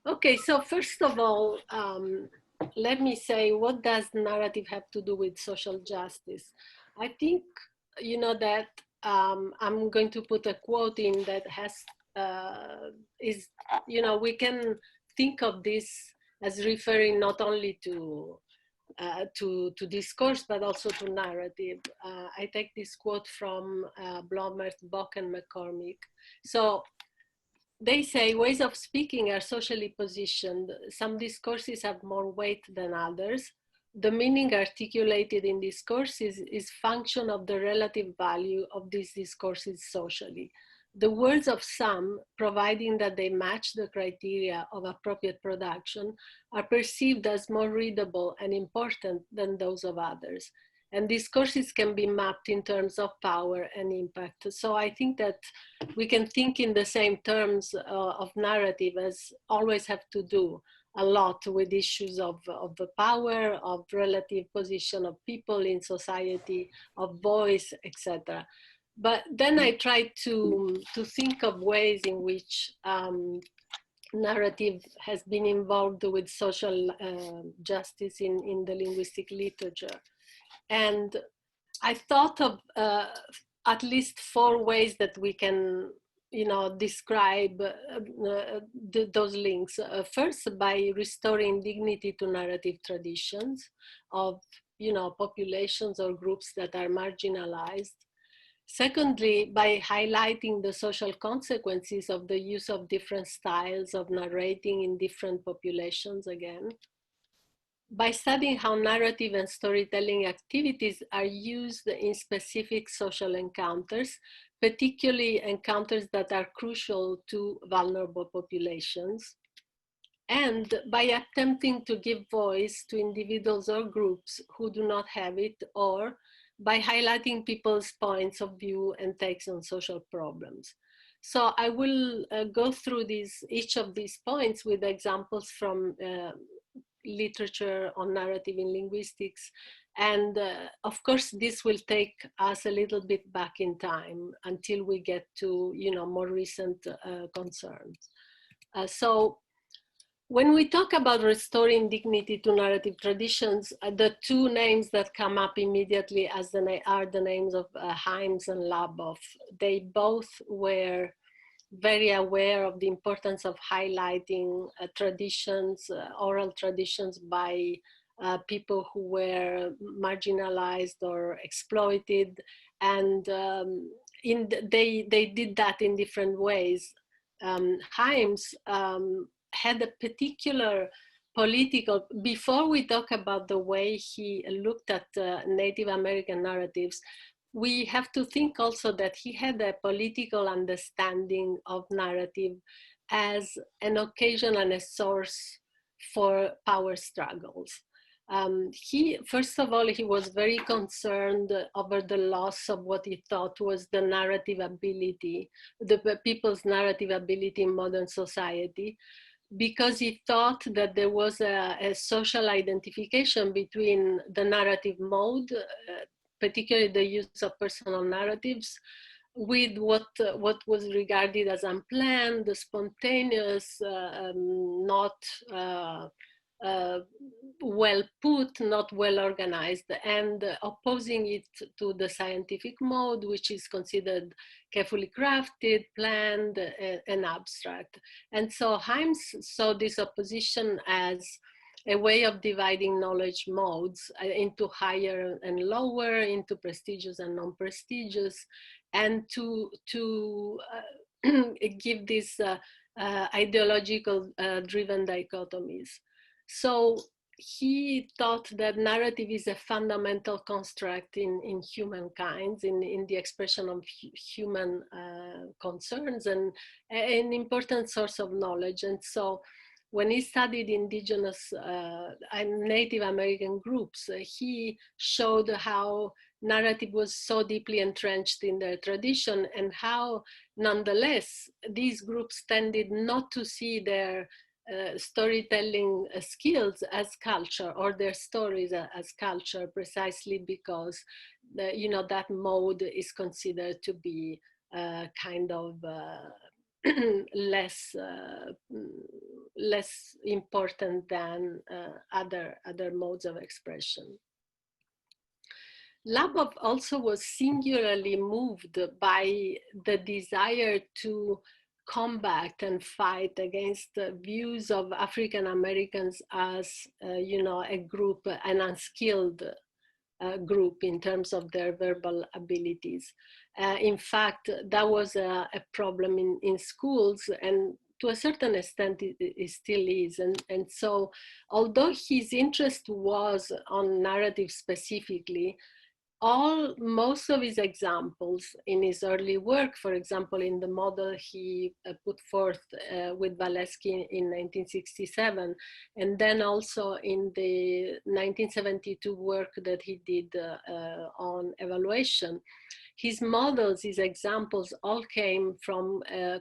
Okay, so first of all, let me say, what does narrative have to do with social justice? I think, that I'm going to put a quote in that is, we can think of this as referring not only to discourse, but also to narrative. I take this quote from Blomert, Bock, and McCormick. So they say ways of speaking are socially positioned. Some discourses have more weight than others. The meaning articulated in discourses is function of the relative value of these discourses socially. The words of some, providing that they match the criteria of appropriate production, are perceived as more readable and important than those of others. And discourses can be mapped in terms of power and impact. So I think that we can think in the same terms of narrative as always have to do a lot with issues of the power, of relative position of people in society, of voice, etc. But then I try to think of ways in which narrative has been involved with social justice in the linguistic literature. And I thought of at least 4 ways that we can, describe those links. First, by restoring dignity to narrative traditions of, populations or groups that are marginalized. Secondly, by highlighting the social consequences of the use of different styles of narrating in different populations again. By studying how narrative and storytelling activities are used in specific social encounters, particularly encounters that are crucial to vulnerable populations. And by attempting to give voice to individuals or groups who do not have it, or by highlighting people's points of view and takes on social problems. So I will go through each of these points with examples from literature on narrative in linguistics. And of course, this will take us a little bit back in time until we get to, more recent concerns. So when we talk about restoring dignity to narrative traditions, the 2 names that come up immediately are the names of Hymes and Labov. They both were very aware of the importance of highlighting traditions, oral traditions by people who were marginalized or exploited. And they did that in different ways. Hymes had a particular political, before we talk about the way he looked at Native American narratives, we have to think also that he had a political understanding of narrative as an occasion and a source for power struggles. First of all, he was very concerned over the loss of what he thought was the narrative ability, the people's narrative ability in modern society, because he thought that there was a social identification between the narrative mode, particularly the use of personal narratives, with what was regarded as unplanned, spontaneous, not well put, not well organized, and opposing it to the scientific mode, which is considered carefully crafted, planned, and abstract. And so Hymes saw this opposition as a way of dividing knowledge modes into higher and lower, into prestigious and non-prestigious, and to give these ideological driven dichotomies. So he thought that narrative is a fundamental construct in humankind, in the expression of human concerns, and an important source of knowledge. And so when he studied indigenous and Native American groups, he showed how narrative was so deeply entrenched in their tradition, and how nonetheless these groups tended not to see their storytelling skills as culture, or their stories as culture, precisely because that mode is considered to be kind of less important than other modes of expression. Labov also was singularly moved by the desire to combat and fight against the views of African Americans as, a group, an unskilled group in terms of their verbal abilities. In fact, that was a problem in schools, and to a certain extent it still is. And so, although his interest was on narrative specifically, most of his examples in his early work, for example, in the model he put forth with Valesky in 1967, and then also in the 1972 work that he did on evaluation, his models, his examples all came from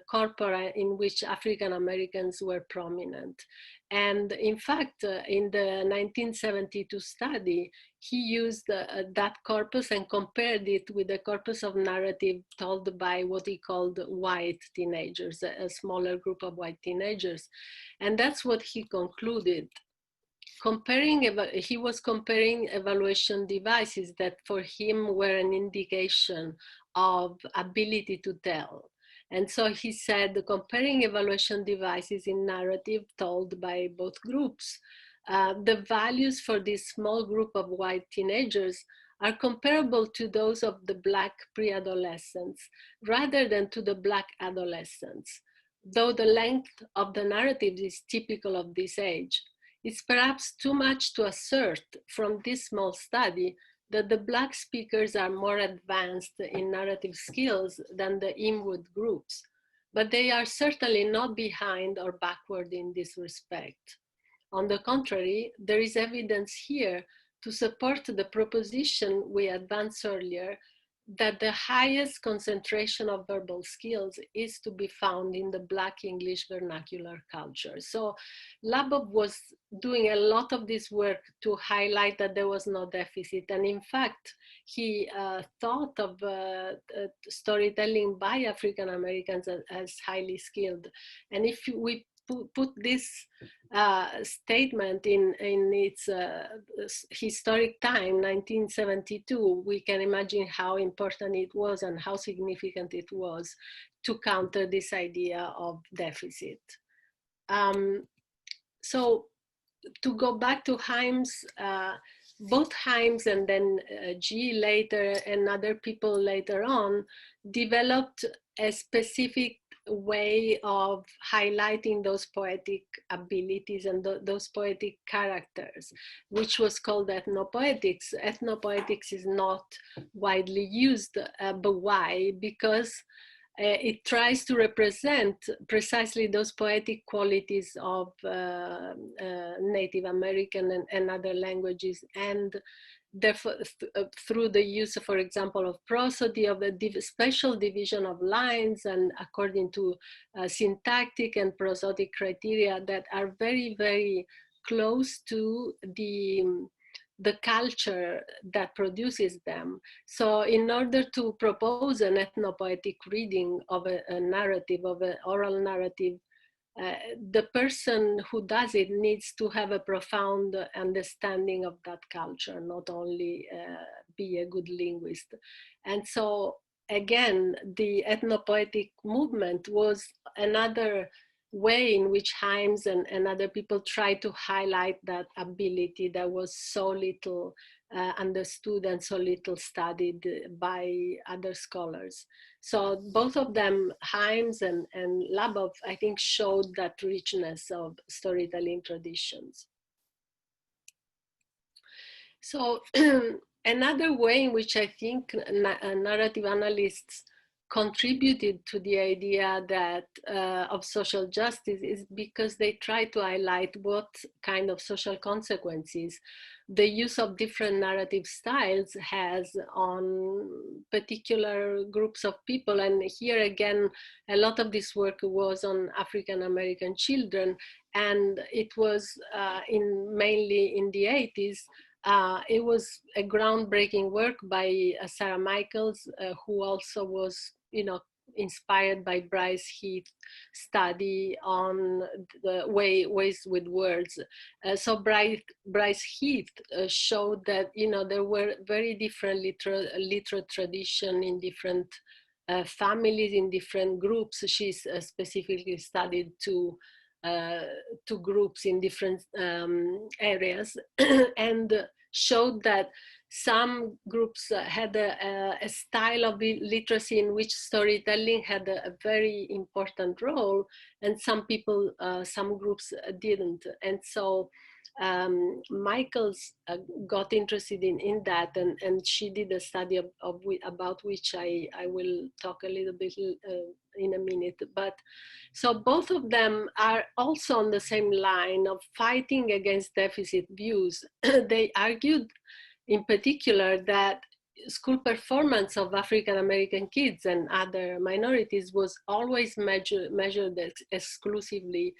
corpora in which African Americans were prominent. And in fact, in the 1972 study, he used that corpus and compared it with the corpus of narrative told by what he called white teenagers, a smaller group of white teenagers. And that's what he concluded. He was comparing evaluation devices that for him were an indication of ability to tell. And so he said, comparing evaluation devices in narrative told by both groups, the values for this small group of white teenagers are comparable to those of the Black pre-adolescents rather than to the Black adolescents, though the length of the narrative is typical of this age. It's perhaps too much to assert from this small study that the Black speakers are more advanced in narrative skills than the inward groups, but they are certainly not behind or backward in this respect. On the contrary, there is evidence here to support the proposition we advanced earlier that the highest concentration of verbal skills is to be found in the Black English vernacular culture. So Labov was doing a lot of this work to highlight that there was no deficit. And in fact, he thought of storytelling by African Americans as highly skilled. And if we put this statement in its historic time, 1972, we can imagine how important it was and how significant it was to counter this idea of deficit. So to go back to Hymes, both Hymes and then G later and other people later on developed a specific way of highlighting those poetic abilities and those poetic characters, which was called ethnopoetics. Ethnopoetics is not widely used, but why? Because it tries to represent precisely those poetic qualities of Native American and other languages, and therefore, through the use, for example, of prosody, of a special division of lines, and according to syntactic and prosodic criteria that are very, very close to the culture that produces them. So in order to propose an ethnopoetic reading of a narrative, of an oral narrative, the person who does it needs to have a profound understanding of that culture, not only be a good linguist. And so again, the ethnopoetic movement was another way in which Hymes and other people try to highlight that ability that was so little understood and so little studied by other scholars. So both of them, Hymes and Labov, I think showed that richness of storytelling traditions. So another way in which I think narrative analysts contributed to the idea that of social justice is because they try to highlight what kind of social consequences the use of different narrative styles has on particular groups of people. And here again, a lot of this work was on African American children, and it was mainly in the 80s. It was a groundbreaking work by Sarah Michaels, who also was, inspired by Bryce Heath study on the ways with words. So Bryce Heath showed that, you know, there were very different literate tradition in different families, in different groups. She's specifically studied two groups in different areas and showed that some groups had a style of literacy in which storytelling had a very important role, and some people, some groups didn't. And so Michaels got interested in that, and she did a study about which I will talk a little bit in a minute. But so both of them are also on the same line of fighting against deficit views. They argued in particular that school performance of African American kids and other minorities was always measured exclusively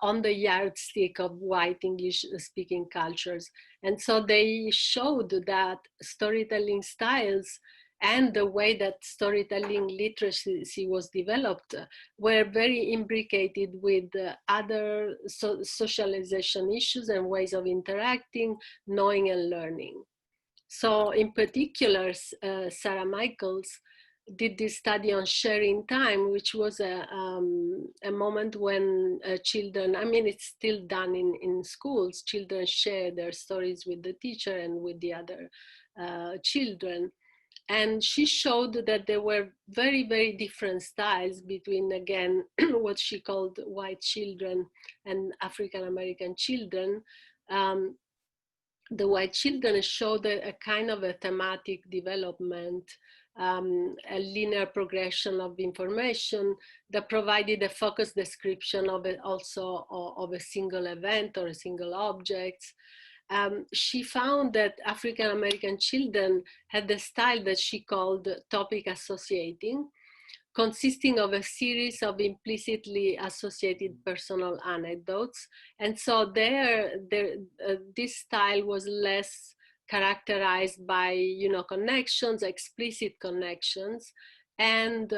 on the yardstick of white English speaking cultures. And so they showed that storytelling styles and the way that storytelling literacy was developed were very imbricated with other socialization issues and ways of interacting, knowing and learning. So in particular, Sarah Michaels did this study on sharing time, which was a moment when children, I mean, it's still done in schools, children share their stories with the teacher and with the other children. And she showed that there were very, very different styles between, again, what she called white children and African American children. The white children showed a kind of a thematic development, a linear progression of information that provided a focused description of it, also of a single event or a single object. She found that African American children had the style that she called topic associating, consisting of a series of implicitly associated personal anecdotes. And so this style was less characterized by, you know, connections, explicit connections, and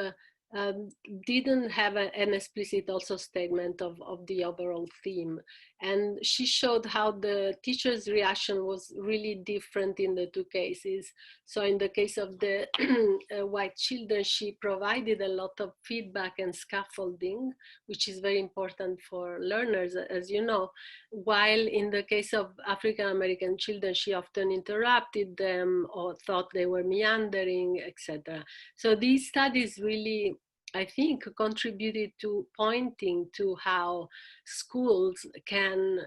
didn't have an explicit also statement of the overall theme. And she showed how the teacher's reaction was really different in the two cases. So in the case of the white children, she provided a lot of feedback and scaffolding, which is very important for learners, as you know, while in the case of African American children, she often interrupted them or thought they were meandering, etc. So these studies really, I think, contributed to pointing to how schools can,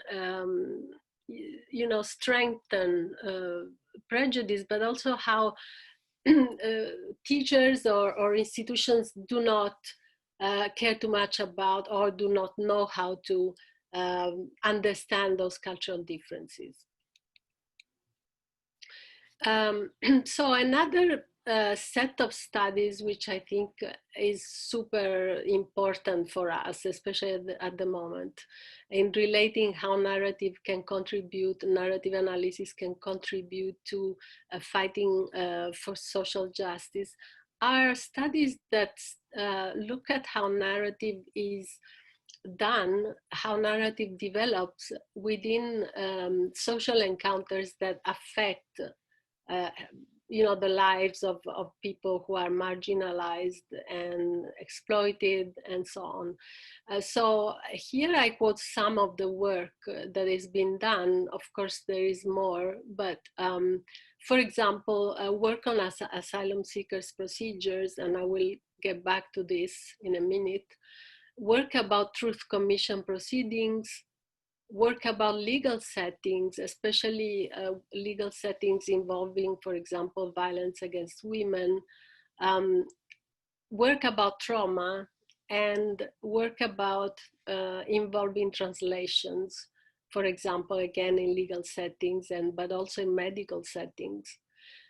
you know, strengthen prejudice, but also how teachers or institutions do not care too much about or do not know how to understand those cultural differences. So another set of studies which I think is super important for us, especially at the moment, in relating how narrative can contribute, narrative analysis can contribute to fighting for social justice, are studies that look at how narrative is done, how narrative develops within social encounters that affect you know, the lives of people who are marginalized and exploited and so on. So here I quote some of the work that has been done. Of course, there is more, but for example, work on asylum seekers procedures, and I will get back to this in a minute, work about truth commission proceedings, work about legal settings, especially legal settings involving, for example, violence against women, work about trauma, and work about involving translations, for example, again, in legal settings, but also in medical settings.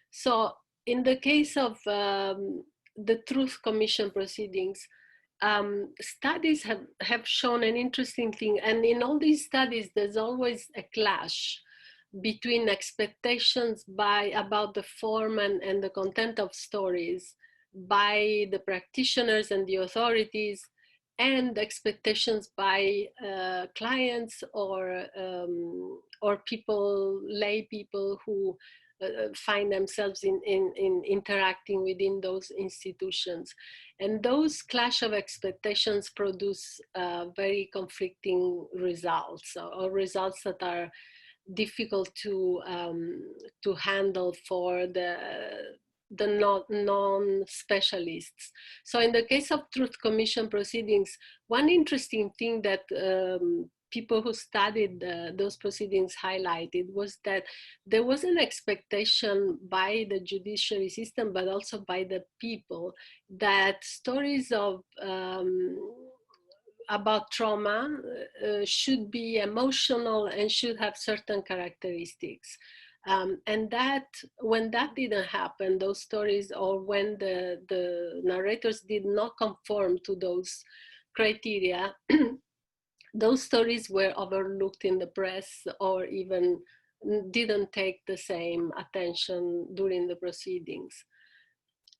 So in the case of the Truth Commission proceedings, studies have shown an interesting thing. And in all these studies, there's always a clash between expectations about the form and the content of stories by the practitioners and the authorities, and expectations by clients or people, lay people who find themselves in interacting within those institutions. And those clash of expectations produce very conflicting results, or results that are difficult to handle for the non-specialists. So in the case of Truth Commission proceedings, one interesting thing that people who studied those proceedings highlighted was that there was an expectation by the judiciary system, but also by the people, that stories of about trauma should be emotional and should have certain characteristics. And that when that didn't happen, those stories, or when the narrators did not conform to those criteria, those stories were overlooked in the press, or even didn't take the same attention during the proceedings.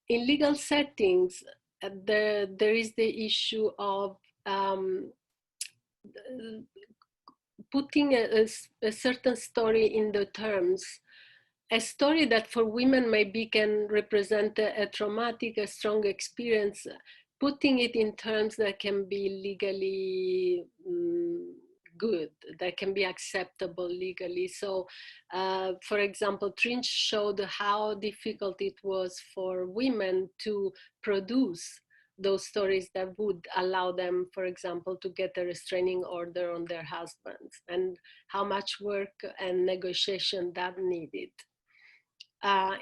In legal settings, there is the issue of putting a certain story in the terms, a story that for women maybe can represent a traumatic, a strong experience, putting it in terms that can be legally good, that can be acceptable legally. So, for example, Trinch showed how difficult it was for women to produce those stories that would allow them, for example, to get a restraining order on their husbands, and how much work and negotiation that needed.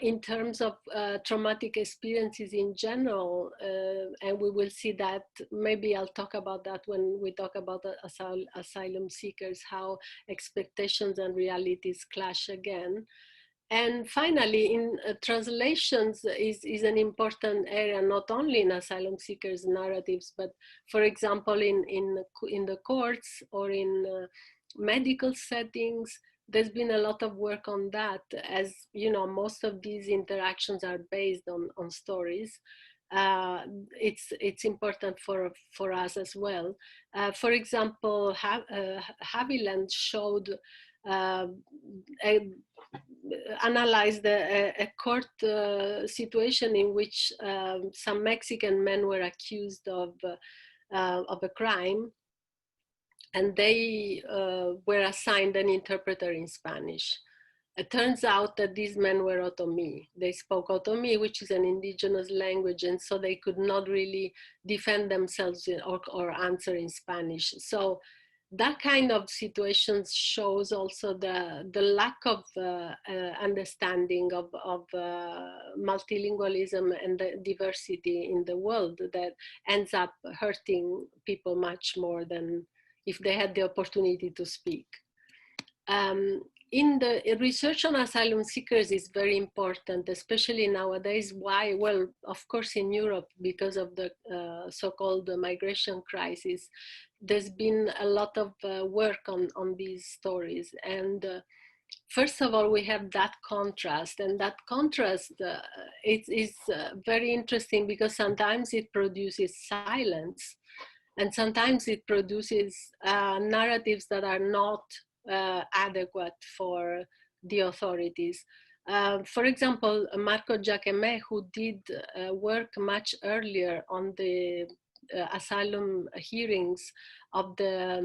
In terms of traumatic experiences in general, and we will see that, maybe I'll talk about that when we talk about asylum seekers, how expectations and realities clash again. And finally, in translations is an important area, not only in asylum seekers' narratives, but for example, in the courts or in medical settings. There's been a lot of work on that, as you know, most of these interactions are based on stories. It's important for us as well. For example, Haviland showed analyzed a court situation in which some Mexican men were accused of a crime, and they were assigned an interpreter in Spanish. It turns out that these men were Otomi. They spoke Otomi, which is an indigenous language, and so they could not really defend themselves or answer in Spanish. So that kind of situation shows also the lack of understanding of multilingualism and the diversity in the world, that ends up hurting people much more than if they had the opportunity to speak. In the research on asylum seekers is very important, especially nowadays. Why? Well, of course, in Europe, because of the so-called migration crisis, there's been a lot of work on these stories. And first of all, we have that contrast, and that contrast is very interesting, because sometimes it produces silence, and sometimes it produces narratives that are not adequate for the authorities. For example, Marco Giachemet, who did work much earlier on the asylum hearings of the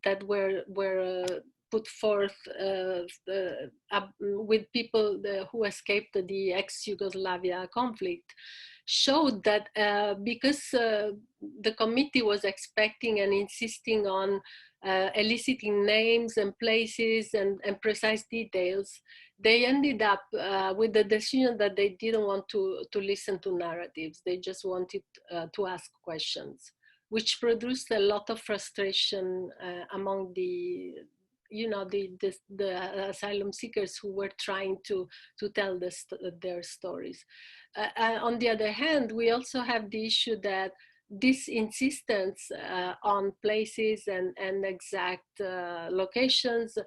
that were put forth with people who escaped the ex-Yugoslavia conflict, showed that because the committee was expecting and insisting on eliciting names and places and precise details, they ended up with the decision that they didn't want to listen to narratives. They just wanted to ask questions, which produced a lot of frustration among the asylum seekers who were trying to tell their stories. On the other hand, we also have the issue that this insistence on places and exact locations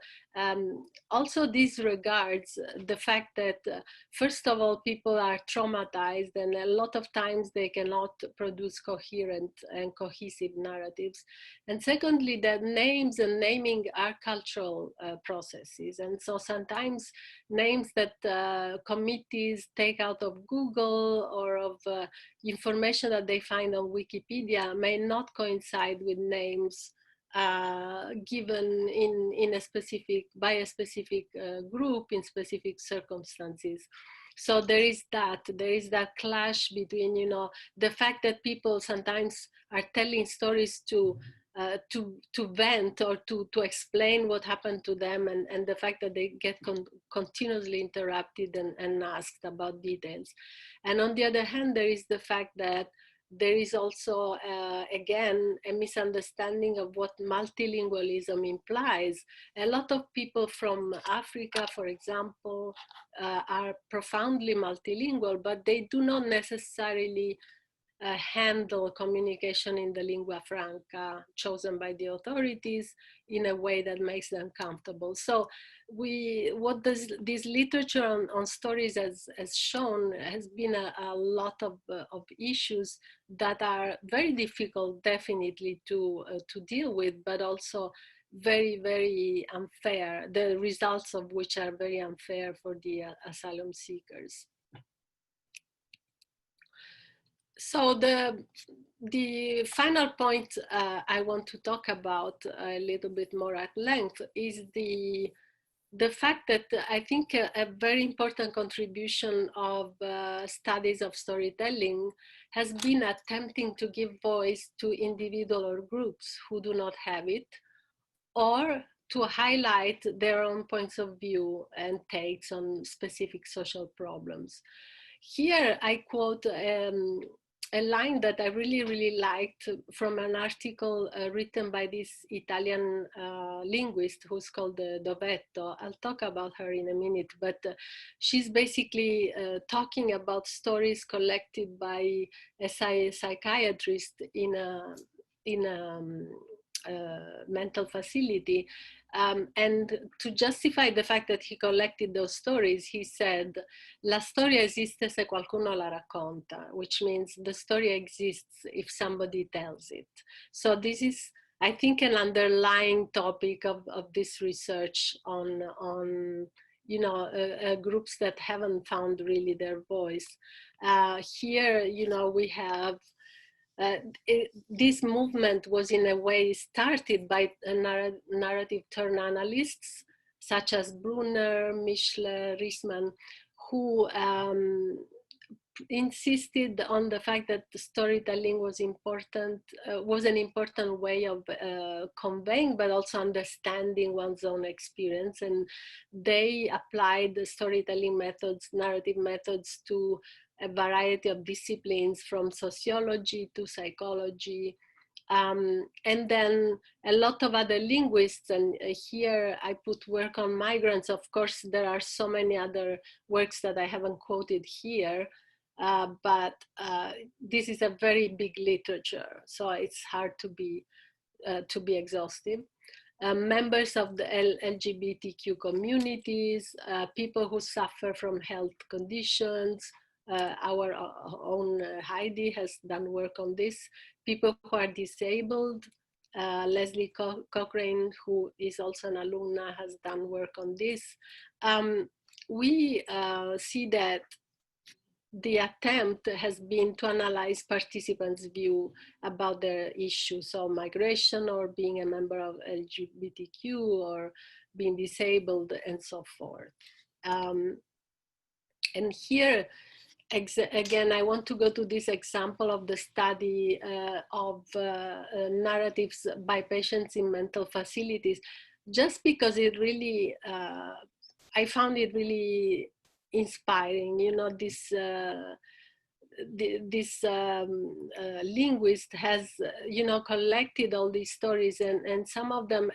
Also, this regards the fact that, first of all, people are traumatized, and a lot of times they cannot produce coherent and cohesive narratives. And secondly, that names and naming are cultural processes. And so sometimes names that committees take out of Google or of information that they find on Wikipedia may not coincide with names given in a specific, by a specific group in specific circumstances. So there is that clash between, you know, the fact that people sometimes are telling stories to vent or to explain what happened to them, and the fact that they get continuously interrupted and asked about details. And on the other hand, there is the fact that there is also, again, a misunderstanding of what multilingualism implies. A lot of people from Africa, for example, are profoundly multilingual, but they do not necessarily handle communication in the lingua franca chosen by the authorities in a way that makes them comfortable. So what this literature on stories has shown has been a lot of issues that are very difficult, definitely, to deal with, but also very, very unfair, the results of which are very unfair for the asylum seekers. So the final point I want to talk about a little bit more at length is the fact that I think a very important contribution of studies of storytelling has been attempting to give voice to individual or groups who do not have it, or to highlight their own points of view and takes on specific social problems. Here I quote a line that I really, really liked from an article written by this Italian linguist who's called Dovetto. I'll talk about her in a minute, but she's basically talking about stories collected by a psychiatrist in a mental facility. And to justify the fact that he collected those stories, he said, "La storia esiste se qualcuno la racconta," which means the story exists if somebody tells it. So this is, I think, an underlying topic of this research on you know, groups that haven't found really their voice. Here, you know, we have this movement was in a way started by narrative turn analysts such as Brunner, Mischler, Riesman, who insisted on the fact that the storytelling was important, was an important way of conveying, but also understanding one's own experience. And they applied the storytelling methods, narrative methods, to a variety of disciplines, from sociology to psychology, and then a lot of other linguists. And here I put work on migrants. Of course, there are so many other works that I haven't quoted here, but this is a very big literature, so it's hard to be exhaustive. Members of the LGBTQ communities, people who suffer from health conditions. Our own Heidi has done work on this. People who are disabled. Leslie Cochrane, who is also an alumna, has done work on this. We see that the attempt has been to analyze participants' view about their issue, so migration, or being a member of LGBTQ, or being disabled, and so forth. And here, again, I want to go to this example of the study of narratives by patients in mental facilities, just because it really, I found it really inspiring. You know, this linguist has, you know, collected all these stories, and some of them,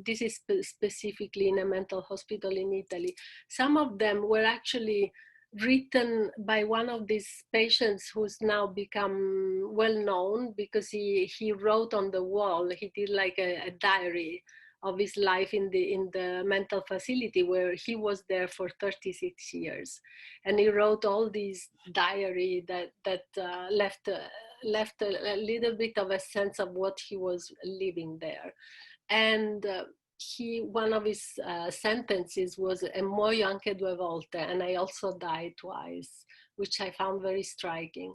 this is specifically in a mental hospital in Italy, some of them were actually written by one of these patients who's now become well known because he wrote on the wall. He did like a diary of his life in the mental facility, where he was there for 36 years, and he wrote all these diary that left a little bit of a sense of what he was living there. And one of his sentences was "E muoio anche 2 volte," and I also died twice, which I found very striking.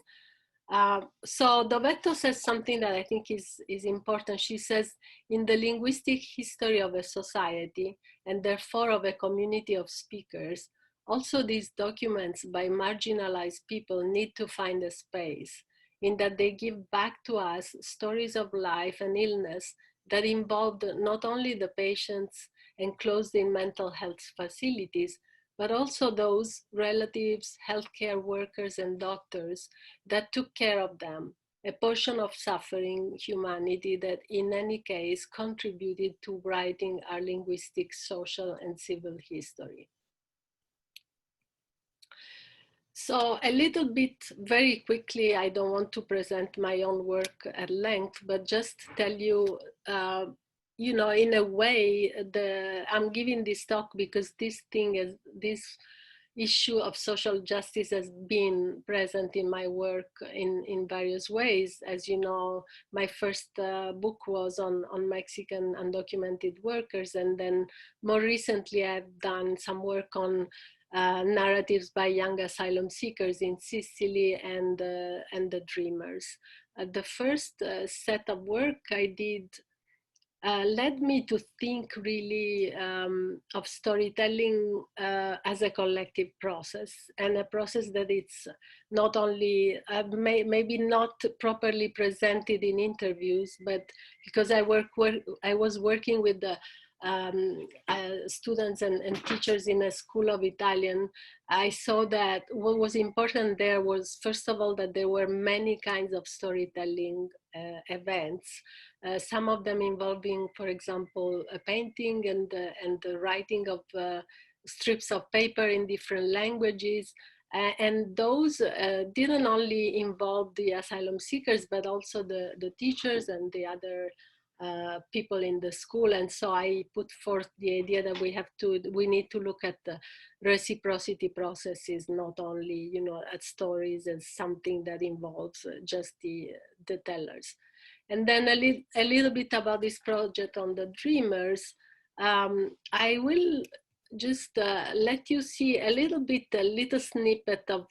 So Dovetto says something that I think is important. She says, in the linguistic history of a society, and therefore of a community of speakers, also these documents by marginalized people need to find a space, in that they give back to us stories of life and illness that involved not only the patients enclosed in mental health facilities, but also those relatives, healthcare workers, and doctors that took care of them, a portion of suffering humanity that in any case contributed to writing our linguistic, social, and civil history. So a little bit, very quickly, I don't want to present my own work at length, but just tell you, you know, in a way, I'm giving this talk because this issue of social justice has been present in my work in various ways. As you know, my first book was on Mexican undocumented workers, and then more recently I've done some work on narratives by young asylum seekers in Sicily and the Dreamers. The first set of work I did led me to think really of storytelling as a collective process, and a process that it's not only, maybe not properly presented in interviews, but because I was working with the students and teachers in a school of Italian, I saw that what was important there was, first of all, that there were many kinds of storytelling events, some of them involving, for example, a painting and the writing of strips of paper in different languages. And those didn't only involve the asylum seekers, but also the teachers and the other people in the school. And so I put forth the idea that we need to look at the reciprocity processes, not only, you know, at stories as something that involves just the tellers. And then a little bit about this project on the Dreamers. I will just let you see a little snippet of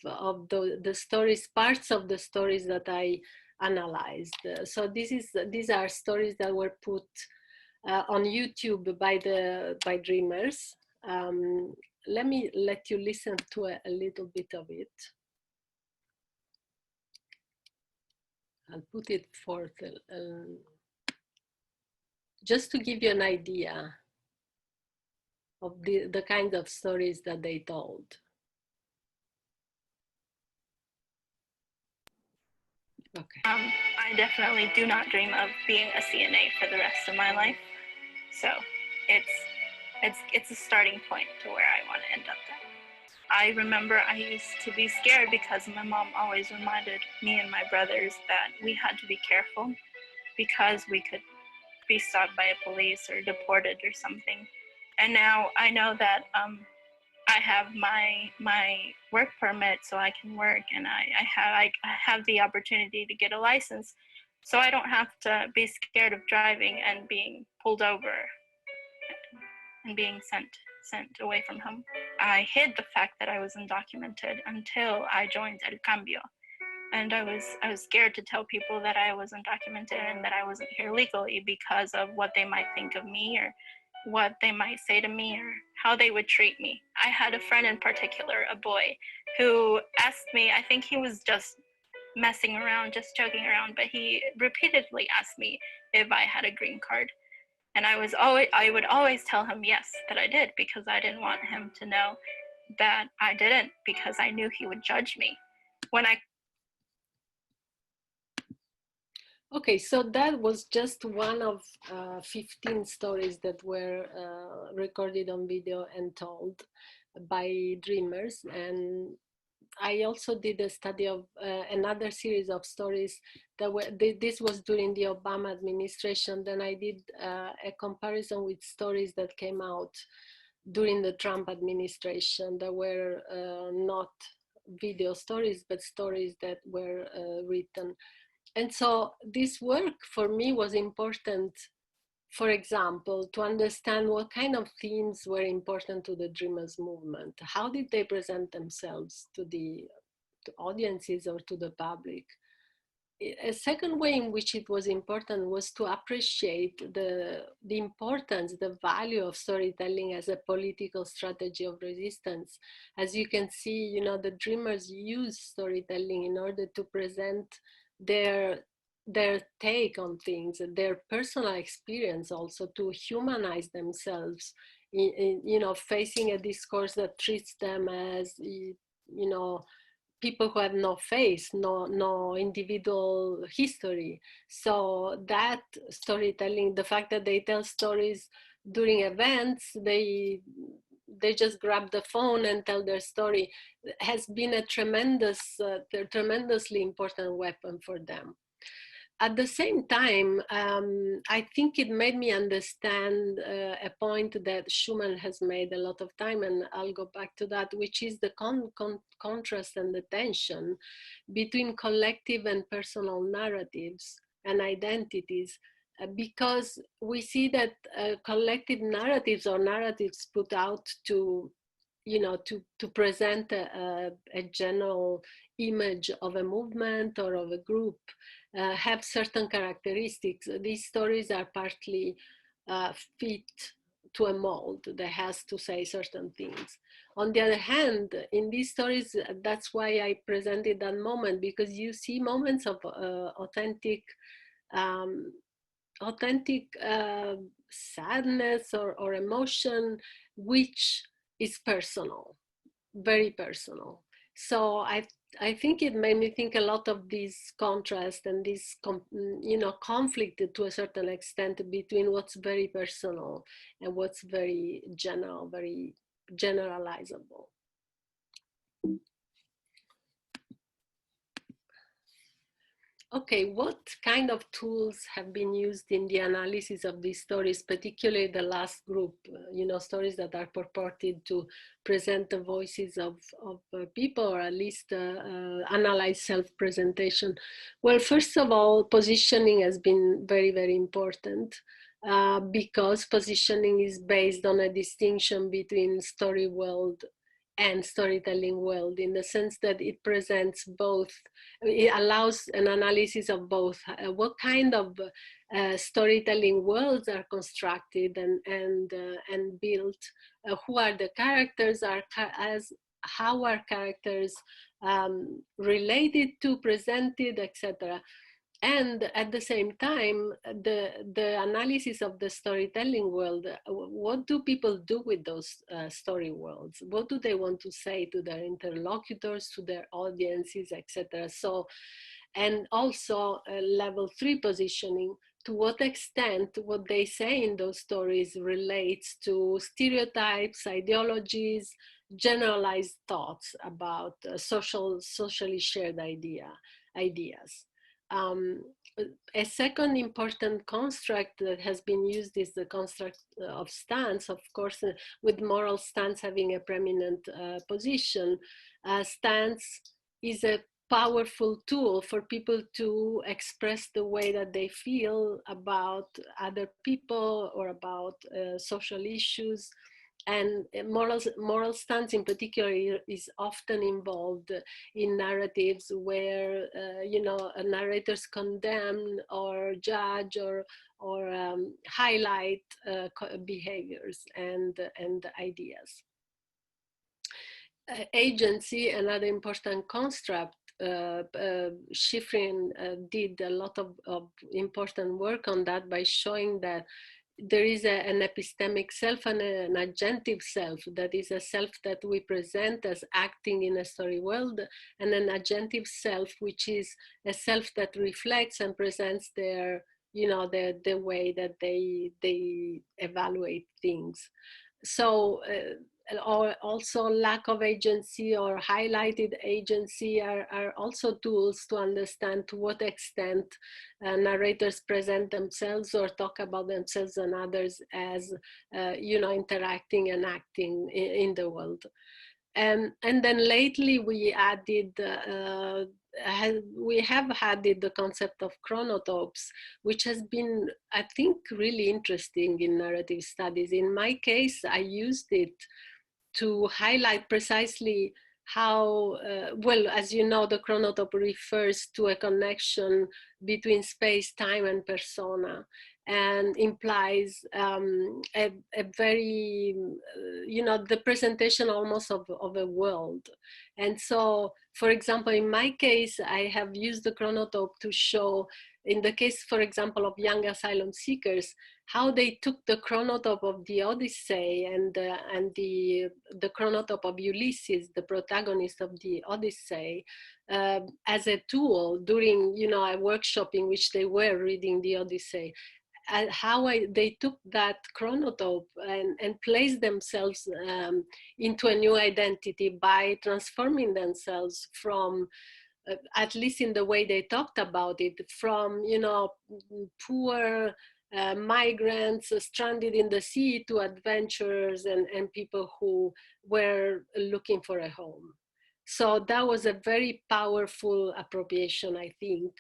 the stories, parts of the stories that I analyzed. So these are stories that were put on YouTube by Dreamers. Let me let you listen to a little bit of it. I'll put it forth just to give you an idea of the kind of stories that they told. Okay. I definitely do not dream of being a CNA for the rest of my life. So it's a starting point to where I want to end up at. I remember I used to be scared because my mom always reminded me and my brothers that we had to be careful because we could be stopped by a police or deported or something. And now I know that I have my work permit, so I can work, and I have the opportunity to get a license, so I don't have to be scared of driving and being pulled over and being sent away from home. I hid the fact that I was undocumented until I joined El Cambio, and I was scared to tell people that I was undocumented and that I wasn't here legally because of what they might think of me or what they might say to me or how they would treat me. I had a friend in particular, a boy, who asked me, I think he was just messing around, just joking around, but he repeatedly asked me if I had a green card. And I would always tell him yes, that I did, because I didn't want him to know that I didn't, because I knew he would judge me. Okay, so that was just one of 15 stories that were recorded on video and told by Dreamers. And I also did a study of another series of stories that were, this was during the Obama administration. Then I did a comparison with stories that came out during the Trump administration that were not video stories, but stories that were written. And so this work for me was important, for example, to understand what kind of themes were important to the Dreamers movement. How did they present themselves to the audiences or to the public? A second way in which it was important was to appreciate the importance, the value of storytelling as a political strategy of resistance. As you can see, you know, the Dreamers use storytelling in order to present their take on things, their personal experience, also to humanize themselves in you know, facing a discourse that treats them as, you know, people who have no face, no individual history. So that storytelling, the fact that they tell stories during events, they just grab the phone and tell their story, has been a tremendously important weapon for them. At the same time, I think it made me understand a point that Schumann has made a lot of time, and I'll go back to that, which is the contrast and the tension between collective and personal narratives and identities, because we see that collective narratives or narratives put out to, you know, to present a general image of a movement or of a group, have certain characteristics. These stories are partly fit to a mold that has to say certain things. On the other hand, in these stories, that's why I presented that moment, because you see moments of authentic sadness or emotion, which is personal, very personal. So I think it made me think a lot of this contrast and this you know, conflict to a certain extent between what's very personal and what's very general, very generalizable. Okay, what kind of tools have been used in the analysis of these stories, particularly the last group, you know, stories that are purported to present the voices of people, or at least analyze self-presentation? Well, first of all, positioning has been very, very important, because positioning is based on a distinction between story world and storytelling world, in the sense that it presents both, it allows an analysis of both what kind of storytelling worlds are constructed and built, who are the characters, how are characters related to, presented, etc. And at the same time, the analysis of the storytelling world, what do people do with those story worlds? What do they want to say to their interlocutors, to their audiences, etc.? So, and also level 3 positioning, to what extent what they say in those stories relates to stereotypes, ideologies, generalized thoughts about socially shared ideas. A second important construct that has been used is the construct of stance, of course, with moral stance having a preeminent position. Stance is a powerful tool for people to express the way that they feel about other people or about social issues. And moral stance in particular is often involved in narratives where, you know, narrators condemn or judge or highlight behaviors and ideas. Agency, another important construct. Schifrin did a lot of important work on that by showing that there is an epistemic self and an agentive self, that is a self that we present as acting in a story world, and an agentive self, which is a self that reflects and presents their, you know, the way that they evaluate things. So or also lack of agency or highlighted agency are also tools to understand to what extent narrators present themselves or talk about themselves and others as, interacting and acting in the world. And then lately we added, we have added the concept of chronotopes, which has been, I think, really interesting in narrative studies. In my case, I used it to highlight precisely how, well, as you know, the chronotope refers to a connection between space, time, and persona, and implies a very, the presentation almost of a world. And so, for example, in my case, I have used the chronotope to show, in the case, for example, of young asylum seekers, how they took the chronotope of the Odyssey and the chronotope of Ulysses, the protagonist of the Odyssey, as a tool during, a workshop in which they were reading the Odyssey. And how they took that chronotope and placed themselves into a new identity by transforming themselves from, at least in the way they talked about it, from, poor migrants stranded in the sea to adventurers and people who were looking for a home. So that was a very powerful appropriation, I think.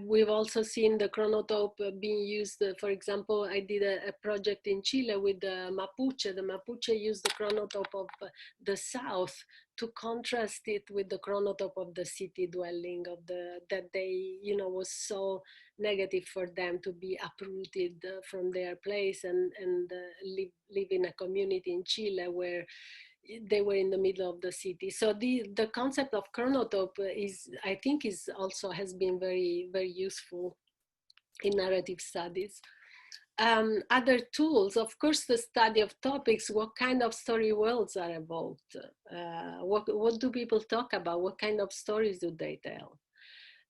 We've also seen the chronotope being used, for example, I did a project in Chile with the Mapuche. The Mapuche used the chronotope of the South to contrast it with the chronotope of the city dwelling, that they, was so negative for them to be uprooted from their place and live in a community in Chile where they were in the middle of the city. So the concept of chronotope I think also has been very, very useful in narrative studies. Other tools, of course, the study of topics. What kind of story worlds are evoked? What do people talk about? What kind of stories do they tell?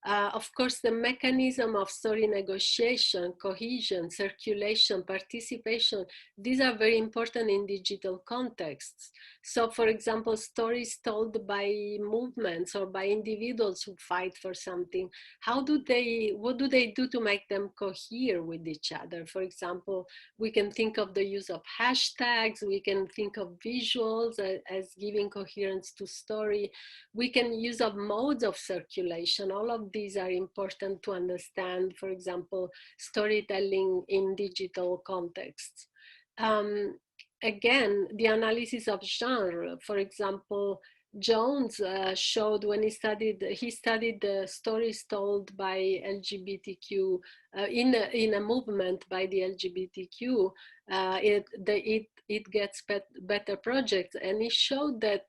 Of course, the mechanism of story negotiation, cohesion, circulation, participation, these are very important in digital contexts. So, for example, stories told by movements or by individuals who fight for something, what do they do to make them cohere with each other? For example, we can think of the use of hashtags, we can think of visuals as giving coherence to story. We can use of modes of circulation. All of these are important to understand, for example, storytelling in digital contexts. Again, the analysis of genre, for example, Jones showed when he studied the stories told by LGBTQ in a movement by the LGBTQ, it gets better projects, and he showed that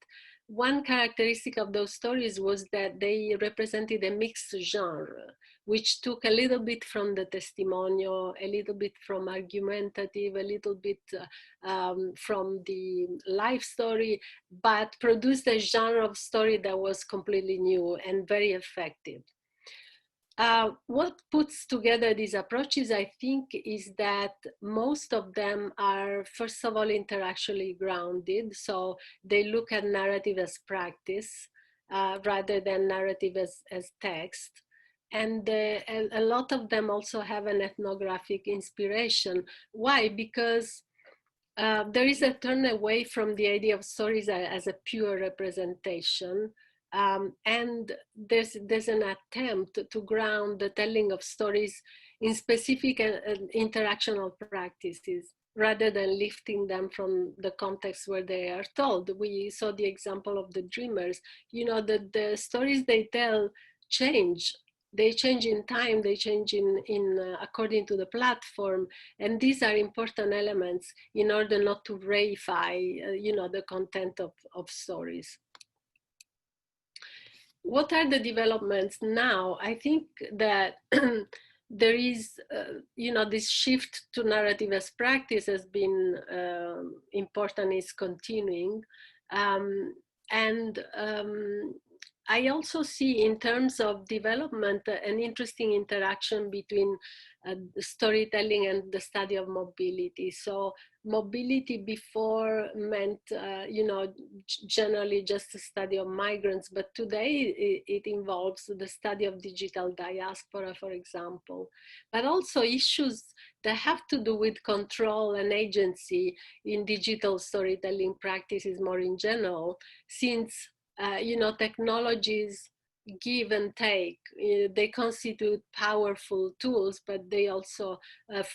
one characteristic of those stories was that they represented a mixed genre, which took a little bit from the testimonial, a little bit from argumentative, a little bit from the life story, but produced a genre of story that was completely new and very effective. What puts together these approaches, I think, is that most of them are, first of all, intellectually grounded. So they look at narrative as practice rather than narrative as text. And a lot of them also have an ethnographic inspiration. Why? Because there is a turn away from the idea of stories as a pure representation. And there's an attempt to ground the telling of stories in specific interactional practices rather than lifting them from the context where they are told. We saw the example of the dreamers. The stories they tell change. They change in time, they change in according to the platform. And these are important elements in order not to reify, the content of stories. What are the developments now? I think that there is, this shift to narrative as practice has been important, is continuing. I also see in terms of development an interesting interaction between storytelling and the study of mobility. So mobility before meant, generally just the study of migrants, but today it involves the study of digital diaspora, for example, but also issues that have to do with control and agency in digital storytelling practices more in general, since technologies give and take. They constitute powerful tools, but they also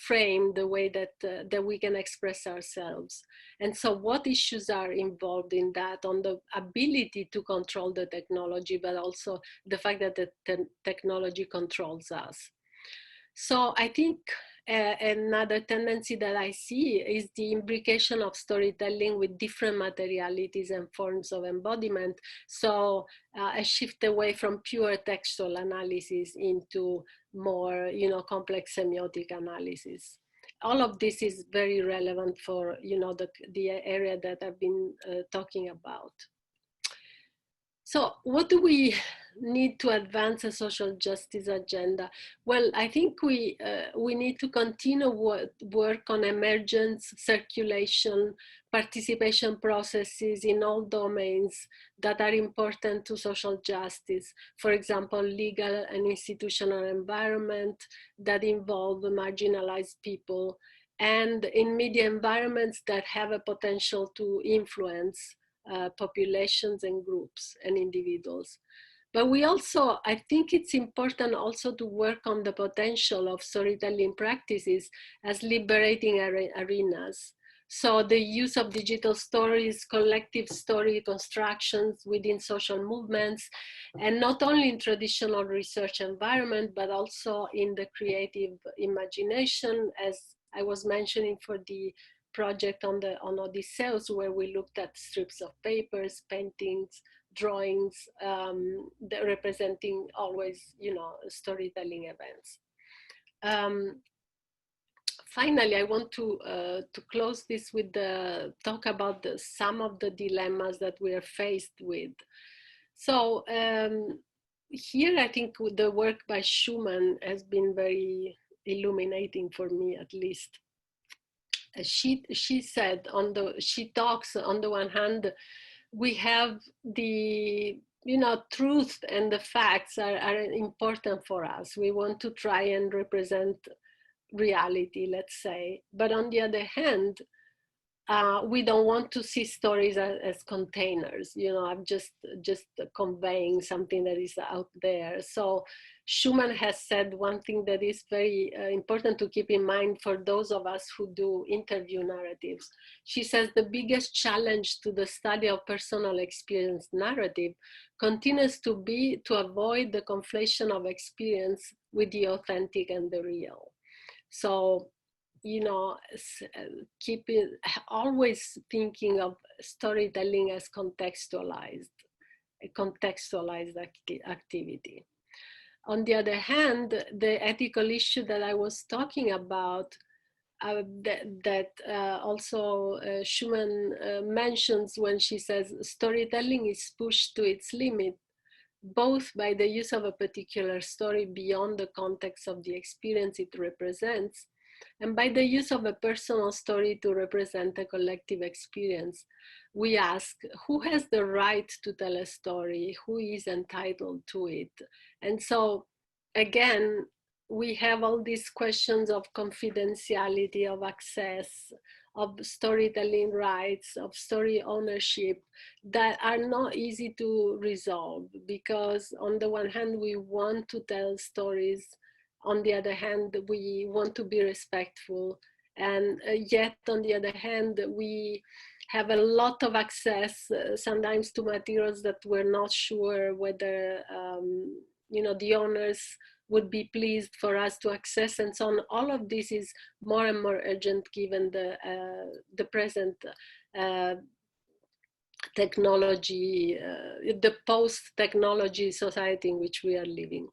frame the way that we can express ourselves. And so what issues are involved in that, on the ability to control the technology, but also the fact that the technology controls us. So I think another tendency that I see is the imbrication of storytelling with different materialities and forms of embodiment. So a shift away from pure textual analysis into more, complex semiotic analysis. All of this is very relevant for, the area that I've been talking about. So what do we need to advance a social justice agenda? Well, I think we need to continue work on emergence, circulation, participation processes in all domains that are important to social justice. For example, legal and institutional environment that involve marginalized people, and in media environments that have a potential to influence populations and groups and individuals. But we also, I think it's important also to work on the potential of storytelling practices as liberating arenas. So the use of digital stories, collective story constructions within social movements, and not only in traditional research environment, but also in the creative imagination, as I was mentioning for the project on Odysseus, where we looked at strips of papers, paintings, drawings, representing always, storytelling events. Finally, I want to close this with the talk about some of the dilemmas that we are faced with. So here, I think the work by Schumann has been very illuminating for me, at least. She said she talks on the one hand, we have the truth and the facts are important for us. We want to try and represent reality, let's say, but on the other hand, we don't want to see stories as containers. I'm just conveying something that is out there. So Schumann has said one thing that is very important to keep in mind for those of us who do interview narratives. She says the biggest challenge to the study of personal experience narrative continues to be to avoid the conflation of experience with the authentic and the real. So, always thinking of storytelling as contextualized activity. On the other hand, the ethical issue that I was talking about, also Schumann mentions when she says storytelling is pushed to its limit, both by the use of a particular story beyond the context of the experience it represents, and by the use of a personal story to represent a collective experience. We ask, who has the right to tell a story? Who is entitled to it? And so, again, we have all these questions of confidentiality, of access, of storytelling rights, of story ownership that are not easy to resolve, because on the one hand, we want to tell stories. On the other hand, we want to be respectful. And yet, on the other hand, we have a lot of access sometimes to materials that we're not sure whether, the owners would be pleased for us to access, and so on. All of this is more and more urgent given the present technology, the post-technology society in which we are living.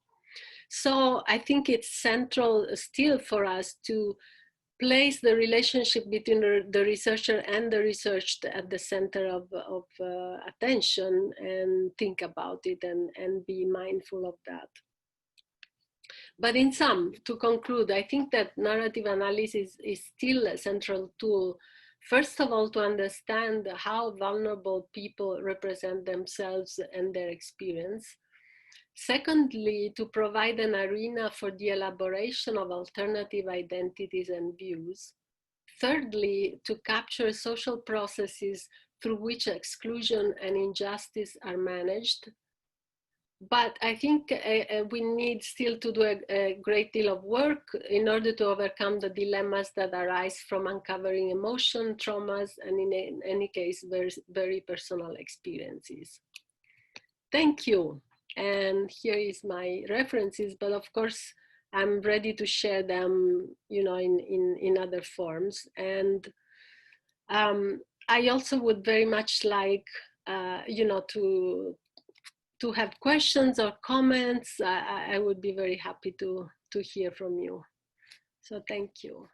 So I think it's central still for us to place the relationship between the researcher and the researched at the center of attention, and think about it and be mindful of that. But in sum, to conclude, I think that narrative analysis is still a central tool, first of all, to understand how vulnerable people represent themselves and their experience. Secondly, to provide an arena for the elaboration of alternative identities and views. Thirdly, to capture social processes through which exclusion and injustice are managed. But I think we need still to do a great deal of work in order to overcome the dilemmas that arise from uncovering emotion, traumas, and in any case, very, very personal experiences. Thank you. And here is my references, but of course, I'm ready to share them, you know, in other forms. And I also would very much like, you know, to have questions or comments. I would be very happy to hear from you. So thank you.